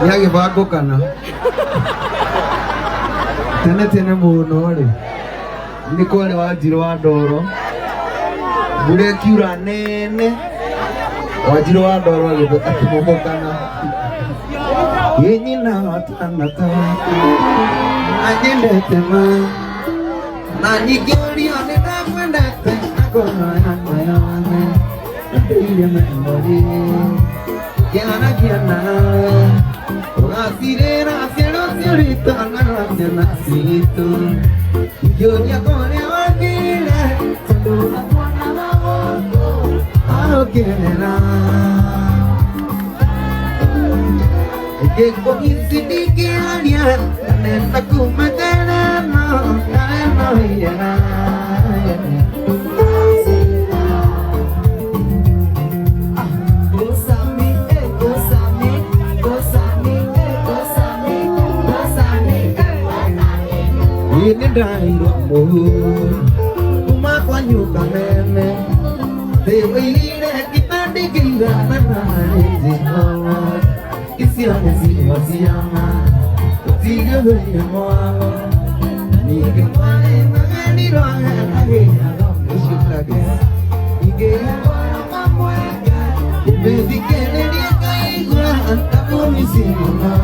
Yagi bago kana. Tene muno ni kwale Wanjiru wa Ndoro. Mbura kiura nene. Wanjiru wa Ndoro akimomokana. Yenyi na watanata. Anyendete ma. Na nyigori onena kwendete. Akona mayane. Ile memori. Kiana. Asirera cielo nacito. Yo ya con el águila. Saluda con la boca. A lo que era. Que con incidi que haría. Nesta kuma tenemos. No irá. Ini dairo mohon, rumah kwanyuka nene. Dewi ire kita dikira menari jihad. Isiane siapa, tiga hari malam. Nike mana mengani ruangan lagi, musik lagi. Nike orang mamuaga, bedikene dia kai gua antaku misi mana.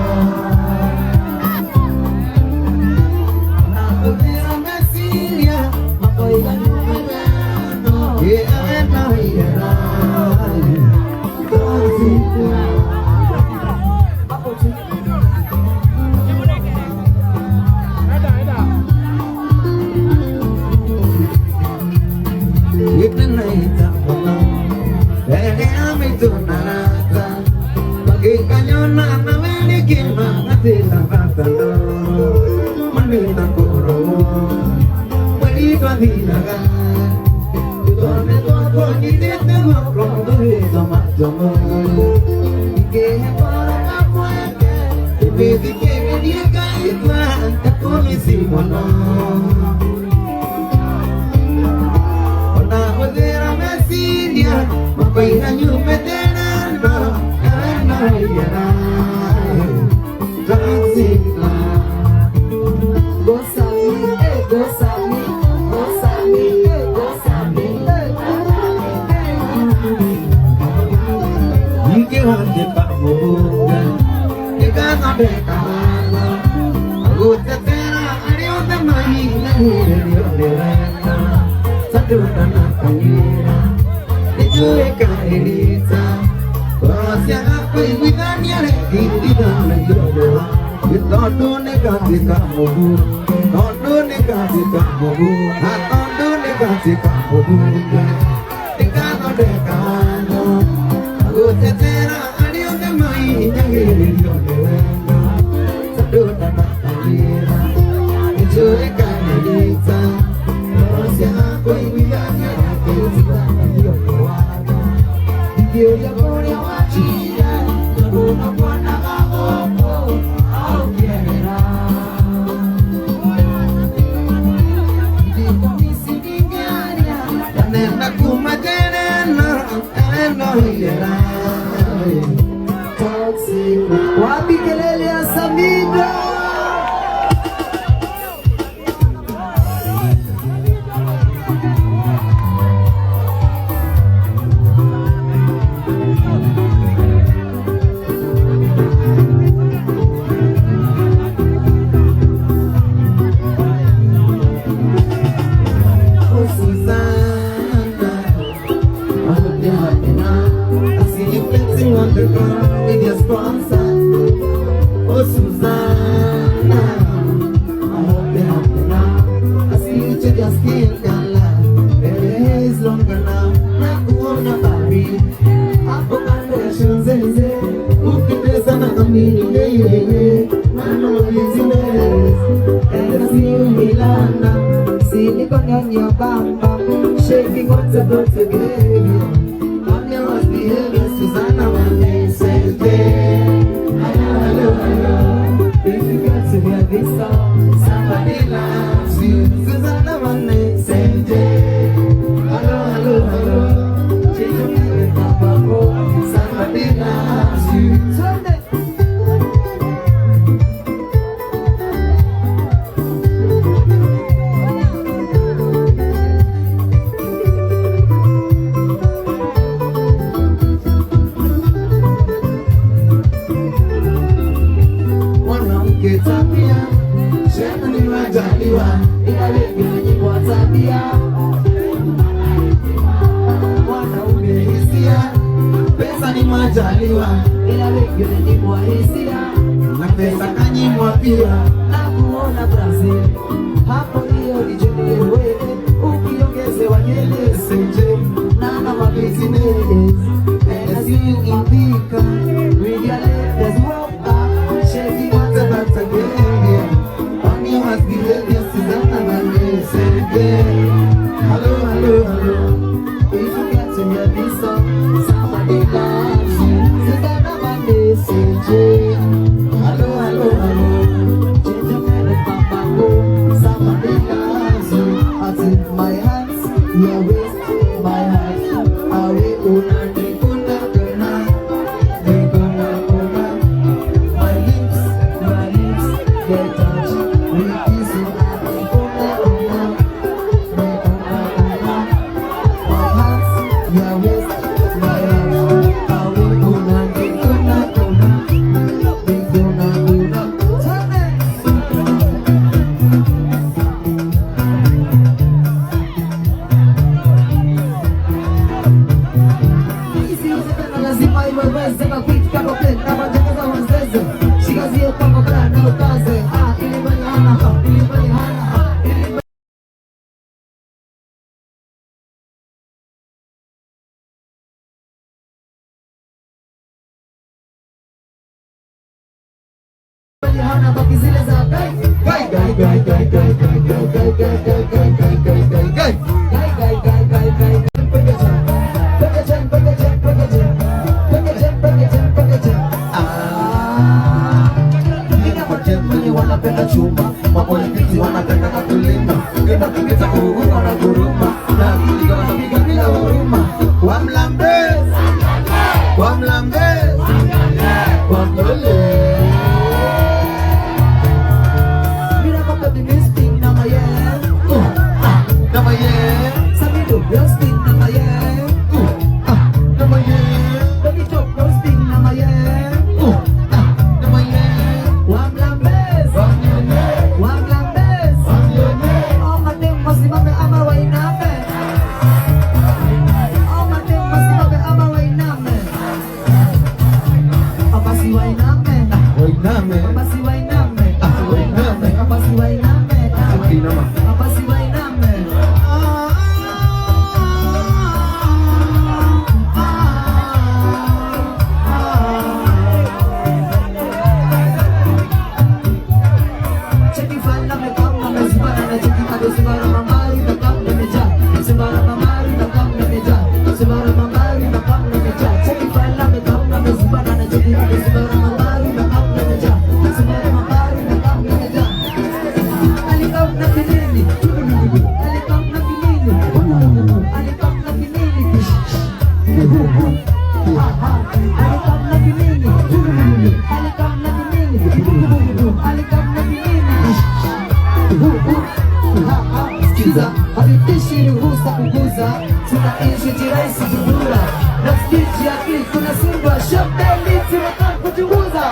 Wapi kelele ya Samido? Shaking what's about to give. I'm never behaving, Susanna, when they say, hello. If you got to hear this song, somebody loves you. Susanna, when they say, hello. Somebody loves you. na pesa kanyimwa pia, na kuona Brazil hapo ndio nijulie wewe, ukiongezewa nyele senje na mabusiness as you indika with your latest walk up shaking what that's again on you must be the Susanna Vanessa. Hello, hello, hello. if you get to hear this song somebody loves you Susanna Vanessa. Hello, hello, hello. Change your mind and papa go somebody loves you. I take my hands your waist my heart away una ni kuna kuna ni kuna kuna my lips they touch we kiss you ni kuna kuna ni kuna kuna my hands your waist my heart away una ni kuna kuna ni kuna kuna turn it. Lazima iweze kufikia kwa plane na majanga wanzeze shikazie kwa mabara na ukaze ili bali hana hana baki zile za gai wanapenda chuma, mapolitiki wanapenda kakulima, kenda kingeta kuhuru wanaguruma, na kiliga wanapiga bila huruma. Wamlambezi, wamlambezi, wamlole. Mira como te misting na maye, Na maye, sabido roasting na maye, na maye, baby top roasting na maye, na maye. wamlambezi, wamlambezi, oh madem masimame ama wainame, oh madem masimame ama wainame, abasi wainame, Wainame, abasi wainame, wainame. abasi wainame, Kinama. abasi wainame. Cheki falla me kam na me zibara na cheki ado zibara mamari na kam na me ja zibara mamari na kam na me ja zibara mamari na kam na me ja cheki falla me kam na me zibara na cheki ado zibara mamari na kam na me ja zibara mamari na kam na me ja ali kam na kinini ali kam na kinini ali kam na kinini ali kam na kinini ali kam na kinini ali kam na kinini. Sikiza, havitishi ruhusa kuguza, tunaishi jirahisi kudura na stiji ya kili kuna sundwa shopeli tunataka kuchunguza.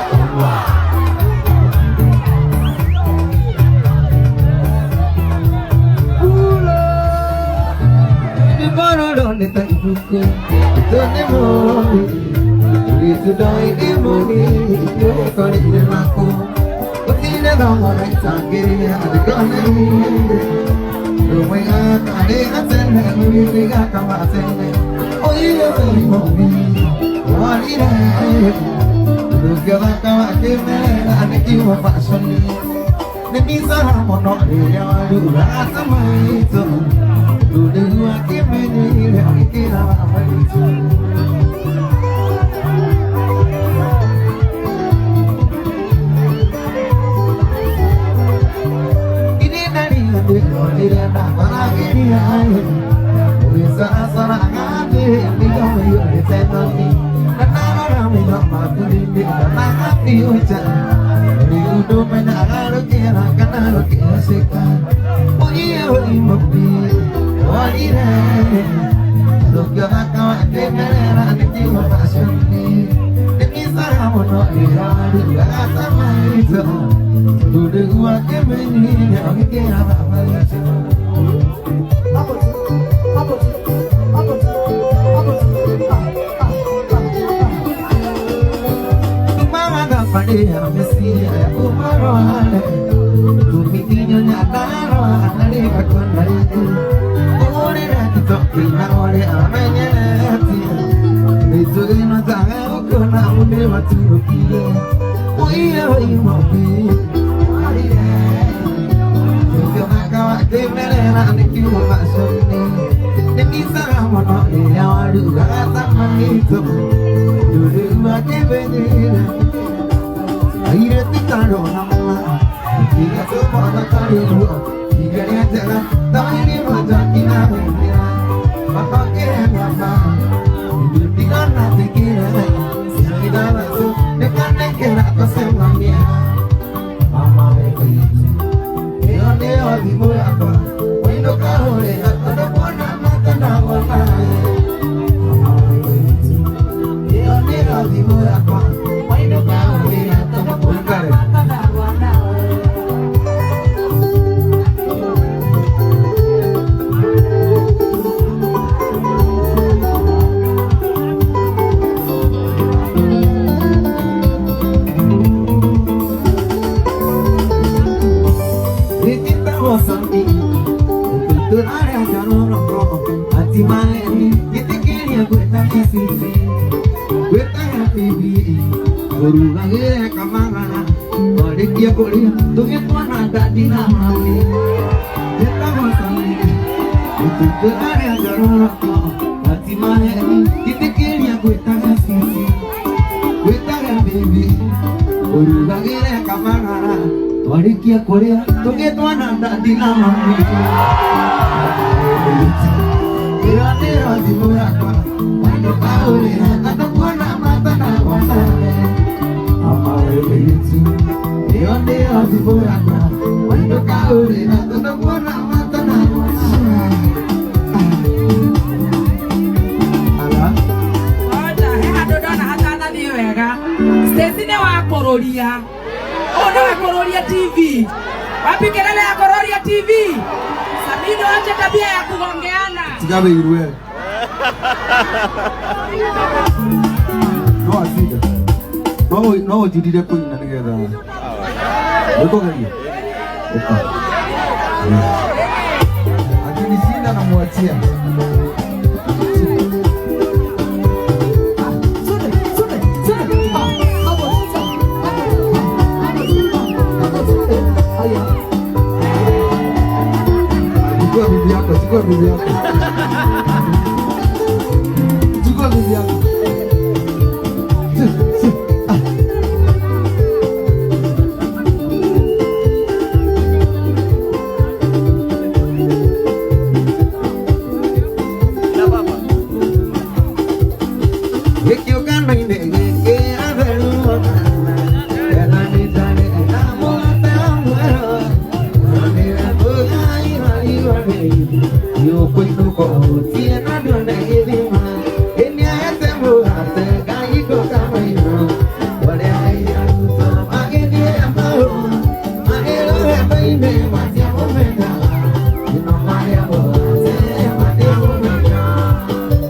Ibara donde está el buco, donde mori, itu doi di mori, yo kori di mako, otine dama rai sangiri ada kani, rumai ade asene, mimi ga kama asene, oye oye mori, wali re, duga kama keme, ane kiwa pasoni, nemi sara mono ya dura samai to. Duduk kami ni lagi kira apa itu? Ini dari hati dia tak lagi dia. Bisa serangan dia di kau di sana ni. Karena orang minta mati di dalam hati hujan. Di hidup menara kira karena kira sekan. Oh iya mimpi. Walire, luka kau ada merah di jiwa pasuni. Demi saramu no ira dua sama itu. Duduk gua kemeni yang kira apa itu. Apa tu? Apa tu? Apa tu? Apa tu? dia mesia umaro ale tumitinyo nyataro ale bakondari ore ratito ina ore amenye Itu ina tanga ukona une matuki Oiya imopi Ariye Yo makawa temelena nikiwa masoni Nikisa mono ya wadu gata manito Dulu makebenira Aire tikaro nama Tiga tu pada karibu Tiga dia jalan Taini majakina mengira Papa kere mama Dikana tikira Sinidana tu Dekane kera kosemania Mama begitu Eone odi muraba Wendo kahore Atana pona mata na wana Mama begitu Eone odi muraba Wendo kahore Atana pona mata na wana Urugagire kamangana Wadikia kulia Tungi tuana dadi namami Yeta masami Ututu area jarurako Ati maheri Kitikiria kuitanya sisi Kuitanya bibi Urugagire kamangana Wadikia kulia Tungi tuana dadi namami Ira jimuraka Wando kauli Atakuana mata na wanane Amare begitu Yonde azibuyaka Wando kauli Atakuana mata na wanane Ala Oja, heha dodona hatana ni wega Stacey wa Kororia Ona wa Kororia TV Wapi kelele ya Kororia TV Sabino acha tabia ya kugongeana Tigabe iruwe No asida No jidide kwenye na nigeda Weko gani Akinishinda na muachia Chukua bibi yako, chukua bibi yako. Chukua bibi yako. Na baba. Yekyo kana ndege avelu. Yana ni tane na mota mwero. Yo cuento con tiene no de dima en ya te mudaste caí con camino por ahí ya no más que tiempo más que lo de peine más ya momento y no más ya más ya momento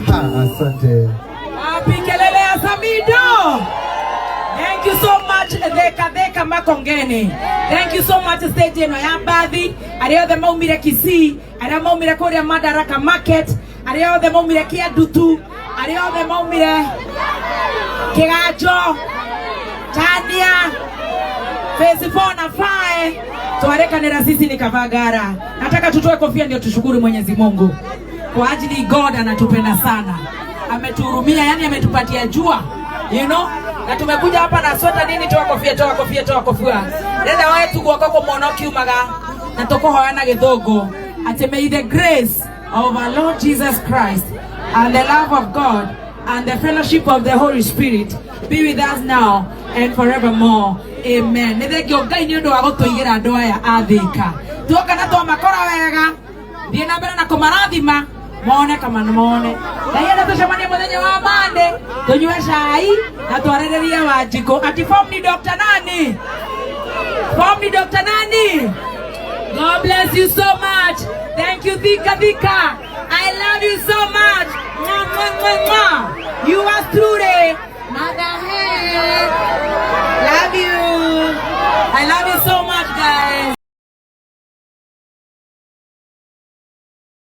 Asante. Wapi kelele ya Samido? Thank you so much Theka Makongeni. Thank you so much stage eno ya Mbathi. Arĩa othe maumire Kisii, arĩa maumire kũrĩa Madaraka Market, arĩa othe maumire Kiandutu, arĩa othe maumire Kĩganjo, Tania, Phase 4 na 5. Twarekanĩra sisi ni Kavagara. Nataka tutoe kofia ndio tushukuru Mwenyezi Mungu. Kwa ajili God anatupenda sana. Ametuhurumia, yani ametupatia jua. You know? Na tumekuja hapa na sweta nini, toa kofia. Dada wetu guoko mwono kiumaga. Na tukohoana gĩthũngũ. Ati may the grace of our Lord Jesus Christ and the love of God and the fellowship of the Holy Spirit be with us now and forevermore. Amen. Nithengio Ngai ni undu wa gutuigira andu aya a Thika. Tuoka na twamakora wega. Thiĩ na mbere na kũmarathima mone kama mone. Na hiyo tucemanie muthenya wa Monday, tunywe cai na twarĩrĩrie Wanjikũ. Ati form ni Dr. nani? Form ni Dr. nani? God bless you so much. Thank you Thika. I love you so much. Mwah, mwah, mwah, mwah. You are truly Mother Hen. Love you. I love you so much, guys.